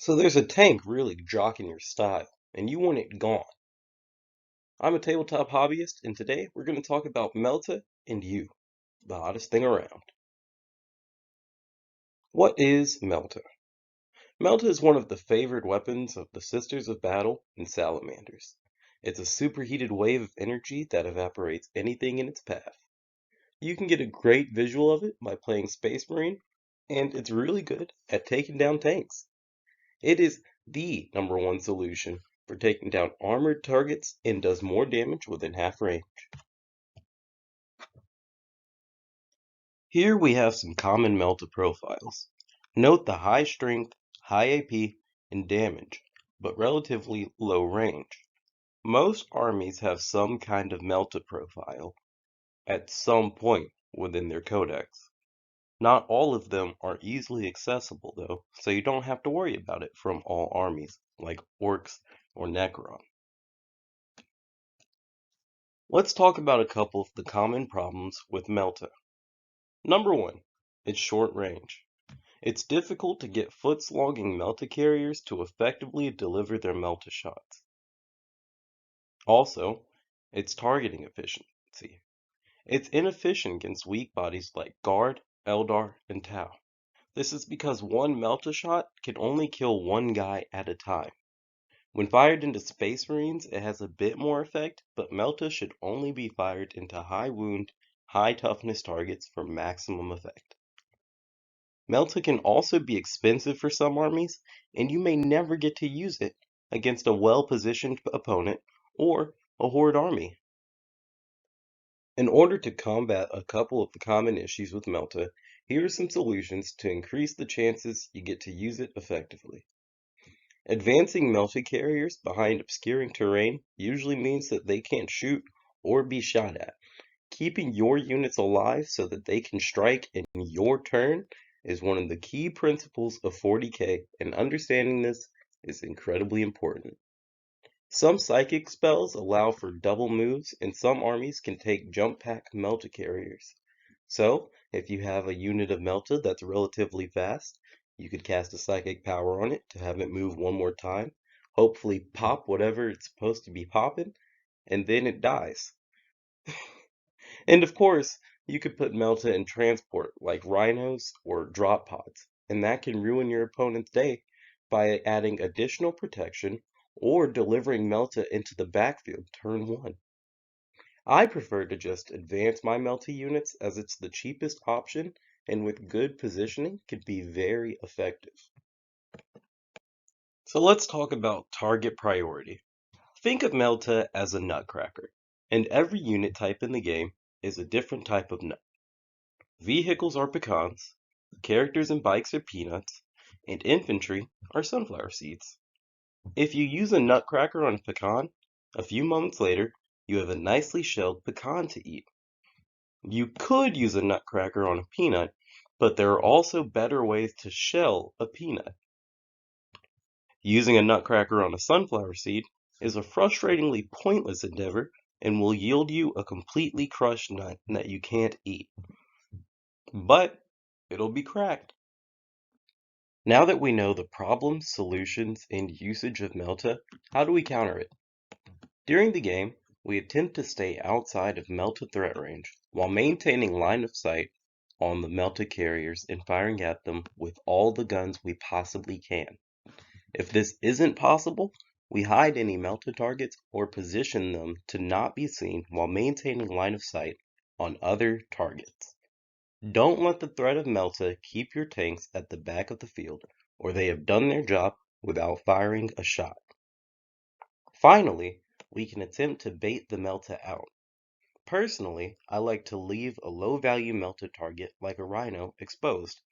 So there's a tank really jocking your style, and you want it gone. I'm a tabletop hobbyist, and today we're going to talk about Melta and You, the hottest thing around. What is Melta? Melta is one of the favored weapons of the Sisters of Battle and Salamanders. It's a superheated wave of energy that evaporates anything in its path. You can get a great visual of it by playing Space Marine, and it's really good at taking down tanks. It is the number one solution for taking down armored targets and does more damage within half range. Here we have some common Melta profiles. Note the high strength, high AP, and damage, but relatively low range. Most armies have some kind of Melta profile at some point within their codex. Not all of them are easily accessible though, so you don't have to worry about it from all armies, like Orcs or Necron. Let's talk about a couple of the common problems with Melta. Number one, it's short range. It's difficult to get foot-slogging Melta carriers to effectively deliver their Melta shots. Also, its targeting efficiency. It's inefficient against weak bodies like Guard, Eldar, and Tau. This is because one Melta shot can only kill one guy at a time. When fired into Space Marines, it has a bit more effect, but Melta should only be fired into high wound, high toughness targets for maximum effect. Melta can also be expensive for some armies, and you may never get to use it against a well-positioned opponent or a horde army. In order to combat a couple of the common issues with Melta, here are some solutions to increase the chances you get to use it effectively. Advancing Melta carriers behind obscuring terrain usually means that they can't shoot or be shot at. Keeping your units alive so that they can strike in your turn is one of the key principles of 40k, and understanding this is incredibly important. Some psychic spells allow for double moves, and some armies can take jump pack Melta carriers. So, if you have a unit of Melta that's relatively fast, you could cast a psychic power on it to have it move one more time, hopefully pop whatever it's supposed to be popping, and then it dies. And of course, you could put Melta in transport, like rhinos or drop pods, and that can ruin your opponent's day by adding additional protection or delivering Melta into the backfield turn 1. I prefer to just advance my Melta units as it's the cheapest option and with good positioning can be very effective. So let's talk about target priority. Think of Melta as a nutcracker, and every unit type in the game is a different type of nut. Vehicles are pecans, characters and bikes are peanuts, and infantry are sunflower seeds. If you use a nutcracker on a pecan, a few moments later, you have a nicely shelled pecan to eat. You could use a nutcracker on a peanut, but there are also better ways to shell a peanut. Using a nutcracker on a sunflower seed is a frustratingly pointless endeavor and will yield you a completely crushed nut that you can't eat. But it'll be cracked. Now that we know the problems, solutions, and usage of Melta, how do we counter it? During the game, we attempt to stay outside of Melta threat range while maintaining line of sight on the Melta carriers and firing at them with all the guns we possibly can. If this isn't possible, we hide any Melta targets or position them to not be seen while maintaining line of sight on other targets. Don't let the threat of Melta keep your tanks at the back of the field, or they have done their job without firing a shot. Finally, we can attempt to bait the Melta out. Personally, I like to leave a low-value Melta target like a rhino exposed,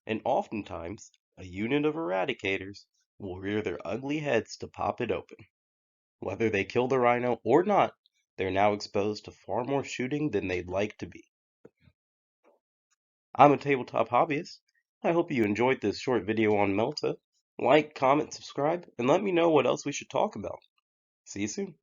and oftentimes a unit of eradicators will rear their ugly heads to pop it open. Whether they kill the rhino or not, they're now exposed to far more shooting than they'd like to be. I'm a tabletop hobbyist. I hope you enjoyed this short video on Melta. Like, comment, subscribe, and let me know what else we should talk about. See you soon.